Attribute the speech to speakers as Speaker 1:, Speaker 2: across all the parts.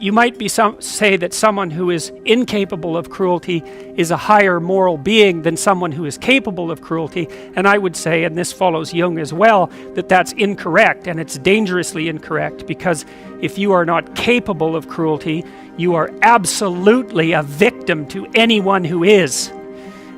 Speaker 1: you might say that someone who is incapable of cruelty is a higher moral being than someone who is capable of cruelty, and I would say, and this follows Jung as well, that that's incorrect, and it's dangerously incorrect, because if you are not capable of cruelty, you are absolutely a victim to anyone who is.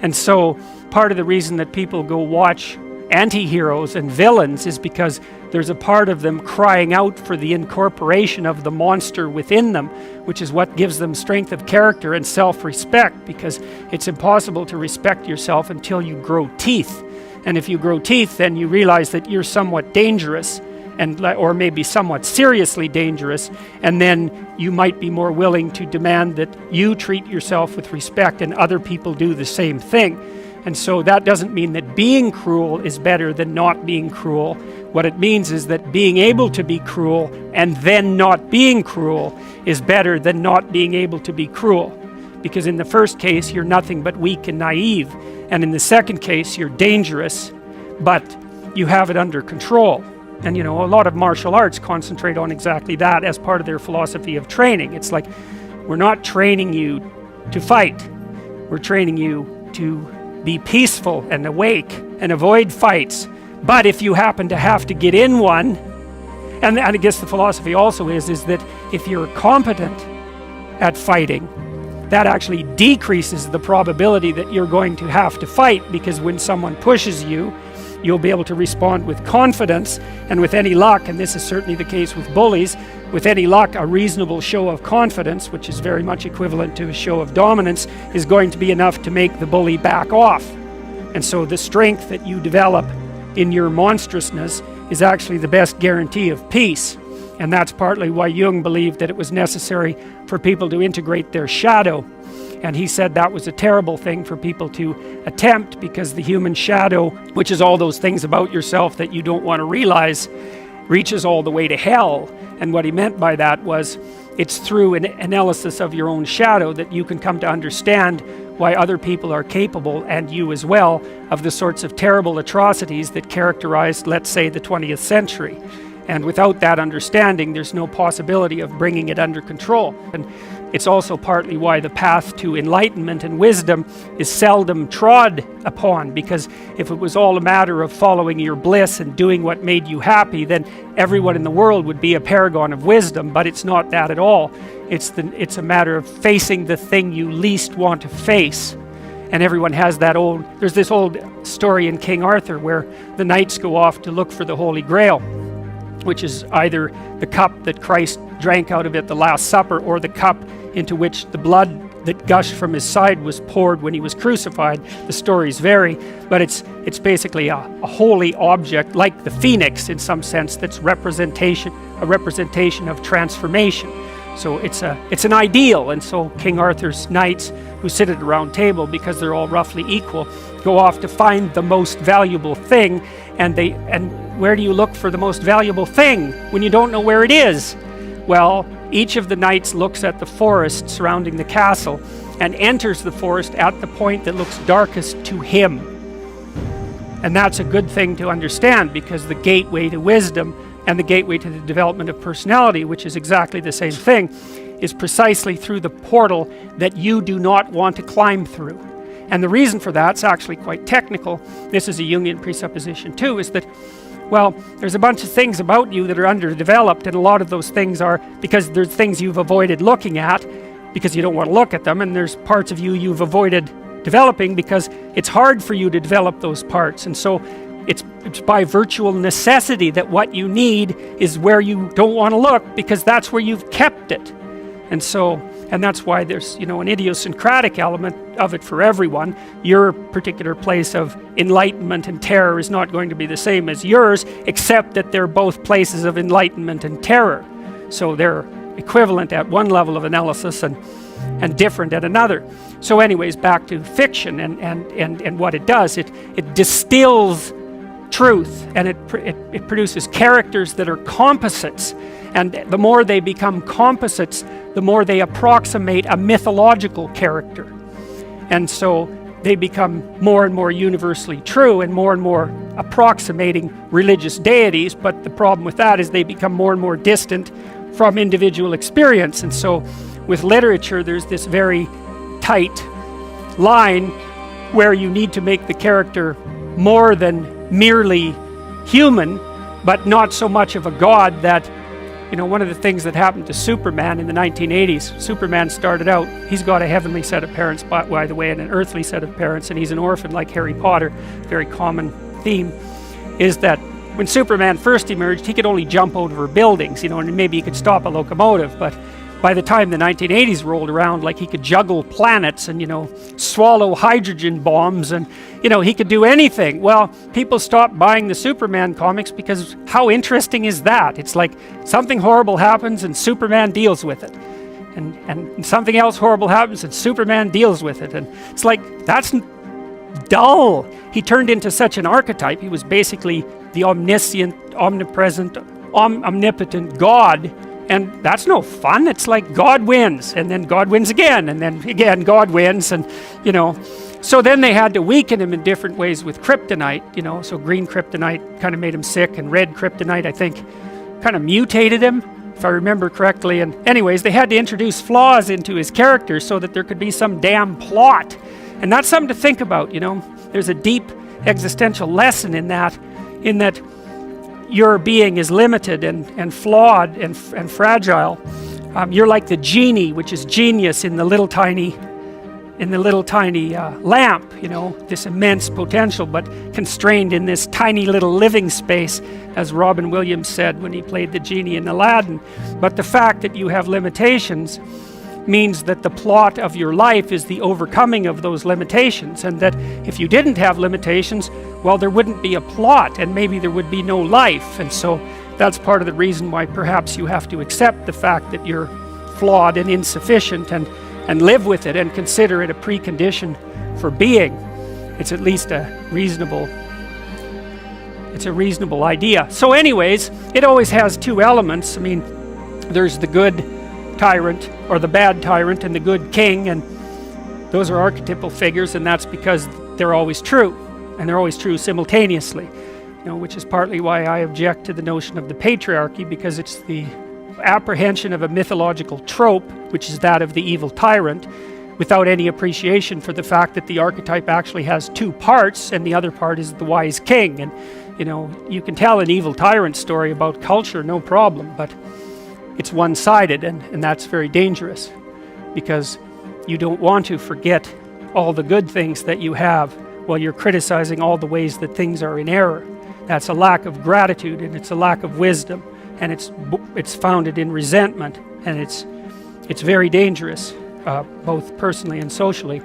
Speaker 1: And so part of the reason that people go watch anti-heroes and villains is because there's a part of them crying out for the incorporation of the monster within them, which is what gives them strength of character and self-respect, because it's impossible to respect yourself until you grow teeth. And if you grow teeth, then you realize that you're somewhat dangerous, or maybe somewhat seriously dangerous, and then you might be more willing to demand that you treat yourself with respect and other people do the same thing. And so that doesn't mean that being cruel is better than not being cruel. What it means is that being able to be cruel and then not being cruel is better than not being able to be cruel. Because in the first case, you're nothing but weak and naive. And in the second case, you're dangerous, but you have it under control. And a lot of martial arts concentrate on exactly that as part of their philosophy of training. It's like, we're not training you to fight. We're training you to be peaceful and awake and avoid fights. But if you happen to have to get in one, and I guess the philosophy also is that if you're competent at fighting, that actually decreases the probability that you're going to have to fight, because when someone pushes you, you'll be able to respond with confidence, and with any luck, and this is certainly the case with bullies, with any luck, a reasonable show of confidence, which is very much equivalent to a show of dominance, is going to be enough to make the bully back off. And so the strength that you develop in your monstrousness is actually the best guarantee of peace. And that's partly why Jung believed that it was necessary for people to integrate their shadow. And he said that was a terrible thing for people to attempt, because the human shadow, which is all those things about yourself that you don't want to realize, reaches all the way to hell. And what he meant by that was, it's through an analysis of your own shadow that you can come to understand why other people are capable, and you as well, of the sorts of terrible atrocities that characterized, let's say, the 20th century. And without that understanding, there's no possibility of bringing it under control. And it's also partly why the path to enlightenment and wisdom is seldom trod upon, because if it was all a matter of following your bliss and doing what made you happy, then everyone in the world would be a paragon of wisdom. But it's not that at all. It's a matter of facing the thing you least want to face. And everyone has that there's this old story in King Arthur where the knights go off to look for the Holy Grail, which is either the cup that Christ drank out of at the Last Supper, or the cup into which the blood that gushed from his side was poured when he was crucified. The stories vary, but it's basically a holy object, like the phoenix in some sense, that's a representation of transformation. So it's an ideal. And so King Arthur's knights, who sit at a round table because they're all roughly equal, go off to find the most valuable thing. And where do you look for the most valuable thing when you don't know where it is? Well, each of the knights looks at the forest surrounding the castle and enters the forest at the point that looks darkest to him. And that's a good thing to understand, because the gateway to wisdom and the gateway to the development of personality, which is exactly the same thing, is precisely through the portal that you do not want to climb through. And the reason for that's actually quite technical. This is a Jungian presupposition too, is that, well, there's a bunch of things about you that are underdeveloped, and a lot of those things are because there's things you've avoided looking at because you don't want to look at them, and there's parts of you you've avoided developing because it's hard for you to develop those parts. And so it's by virtual necessity that what you need is where you don't want to look, because that's where you've kept it. And that's why there's, an idiosyncratic element of it for everyone. Your particular place of enlightenment and terror is not going to be the same as yours, except that they're both places of enlightenment and terror. So they're equivalent at one level of analysis and different at another. So anyways, back to fiction and what it does. It distills truth, and it produces characters that are composites. And the more they become composites, the more they approximate a mythological character. And so they become more and more universally true and more approximating religious deities. But the problem with that is they become more and more distant from individual experience. And so with literature, there's this very tight line where you need to make the character more than merely human, but not so much of a god that, you know, one of the things that happened to Superman in the 1980s, Superman started out, he's got a heavenly set of parents, by the way, and an earthly set of parents, and he's an orphan like Harry Potter. Very common theme is that when Superman first emerged, he could only jump over buildings, you know, and maybe he could stop a locomotive, but by the time the 1980s rolled around, like, he could juggle planets and, you know, swallow hydrogen bombs, and, you know, he could do anything. Well, people stopped buying the Superman comics because how interesting is that? It's like something horrible happens and Superman deals with it. And something else horrible happens and Superman deals with it. And it's like, that's dull. He turned into such an archetype. He was basically the omniscient, omnipresent, omnipotent God. And that's no fun. It's like God wins, and then God wins again, and then again God wins, and, you know. So then they had to weaken him in different ways with kryptonite, you know. So green kryptonite kind of made him sick, and red kryptonite, I think, kind of mutated him, if I remember correctly. And anyways, they had to introduce flaws into his character so that there could be some damn plot. And that's something to think about, you know. There's a deep existential lesson in that your being is limited and flawed and fragile. You're like the genie, which is genius in the little tiny lamp, you know, this immense potential, but constrained in this tiny little living space, as Robin Williams said when he played the genie in Aladdin. But the fact that you have limitations means that the plot of your life is the overcoming of those limitations, and that if you didn't have limitations, well, there wouldn't be a plot, and maybe there would be no life. And so that's part of the reason why perhaps you have to accept the fact that you're flawed and insufficient, and live with it and consider it a precondition for being. It's at least a reasonable idea. So anyways, it always has two elements. I mean, there's the good tyrant or the bad tyrant and the good king, and those are archetypal figures, and that's because they're always true, and they're always true simultaneously, you know, which is partly why I object to the notion of the patriarchy, because it's the apprehension of a mythological trope, which is that of the evil tyrant, without any appreciation for the fact that the archetype actually has two parts, and the other part is the wise king. And, you know, you can tell an evil tyrant story about culture, no problem, but it's one-sided, and that's very dangerous, because you don't want to forget all the good things that you have while you're criticizing all the ways that things are in error. That's a lack of gratitude, and it's a lack of wisdom, and it's founded in resentment, and it's very dangerous, both personally and socially.